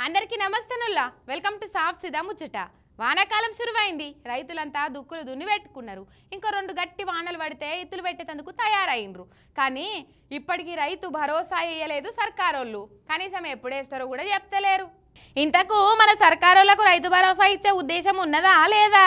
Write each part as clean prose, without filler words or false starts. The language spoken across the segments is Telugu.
అందరికీ నమస్తేనుల్లా వెల్కమ్ టు సాఫ్ సిదా ముచ్చట. వానాకాలం శురువైంది. రైతులంతా దుక్కులు దున్ని పెట్టుకున్నారు. ఇంకో 2 గట్టి వానలు పడితే ఇత్తులు పెట్టేందుకు తయారైండ్రు. కానీ ఇప్పటికీ రైతు భరోసా ఇయ్యలేదు సర్కారోళ్ళు. కనీసం ఎప్పుడేస్తారో కూడా చెప్తలేరు. ఇంతకు మన సర్కారోళ్లకు రైతు భరోసా ఇచ్చే ఉద్దేశం ఉన్నదా లేదా?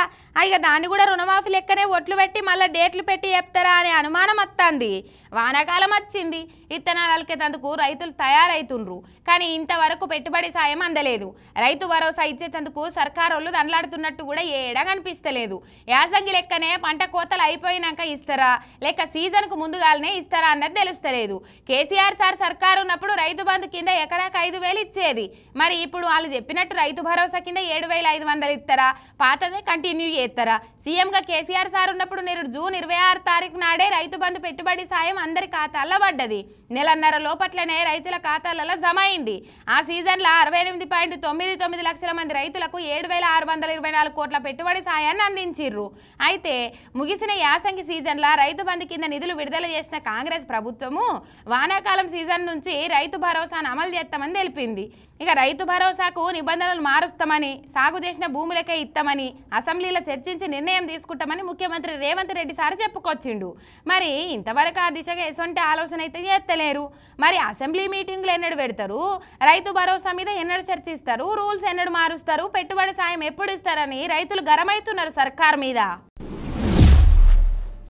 ఇక దాన్ని కూడా రుణమాఫీ లెక్కనే ఒట్లు పెట్టి మళ్ళీ డేట్లు పెట్టి చెప్తారా అనే అనుమానం వస్తుంది. వానాకాలం వచ్చింది, ఇత్తనాలు అలికేందుకు రైతులు తయారైతుండ్రు. కానీ ఇంతవరకు పెట్టుబడి సాయం అందలేదు. రైతు భరోసా ఇచ్చేందుకు సర్కారోళ్ళు దండలాడుతున్నట్టు కూడా ఏడా కనిపిస్తలేదు. యాసంగి లెక్కనే పంట కోతలు అయిపోయినాక ఇస్తారా లేక సీజన్కు ముందుగానే ఇస్తారా అన్నది తెలుస్తలేదు. కేసీఆర్ సార్ సర్కారు ఉన్నప్పుడు రైతు బంధు కింద ఎకరాకు 5,000 ఇచ్చేది. మరి ఇప్పుడు వాళ్ళు చెప్పినట్టు రైతు భరోసా కింద 7,500 ఇస్తారా, పాతదే కంటిన్యూ చేస్తారా? సీఎంగా కేసీఆర్ సార్ ఉన్నప్పుడు నేడు జూన్ 26 తారీఖు నాడే రైతు బంధు పెట్టుబడి సాయం అందరి ఖాతాల్లో పడ్డది. నెలన్నర లోపట్లనే రైతుల ఖాతాలలో జమ అయింది. ఆ సీజన్లో 68.99 లక్షల మంది రైతులకు 7,624 కోట్ల పెట్టుబడి సాయాన్ని అందించిర్రు. అయితే ముగిసిన యాసంగి సీజన్లో రైతు బంధు కింద నిధులు విడుదల చేసిన కాంగ్రెస్ ప్రభుత్వము వానాకాలం సీజన్ నుంచి రైతు భరోసాను అమలు చేస్తామని తెలిపింది. ఇక రైతు భరోసాకు నిబంధనలు మారుస్తామని, సాగు చేసిన భూములకే ఇస్తామని అసెంబ్లీలో చర్చించి నిర్ణయం తీసుకుంటామని ముఖ్యమంత్రి రేవంత్ రెడ్డి సార్ చెప్పుకొచ్చిండు. మరి ఇంతవరకు ఆ దిశగా ఎటువంటి ఆలోచన అయితే చేస్తలేరు. మరి అసెంబ్లీ మీటింగ్లు ఎన్నడు పెడతారు, రైతు భరోసా మీద ఎన్నడు చర్చిస్తారు, రూల్స్ ఎన్నడు మారుస్తారు, పెట్టుబడి సాయం ఎప్పుడు ఇస్తారని రైతులు గరమైతున్నారు సర్కార్ మీద.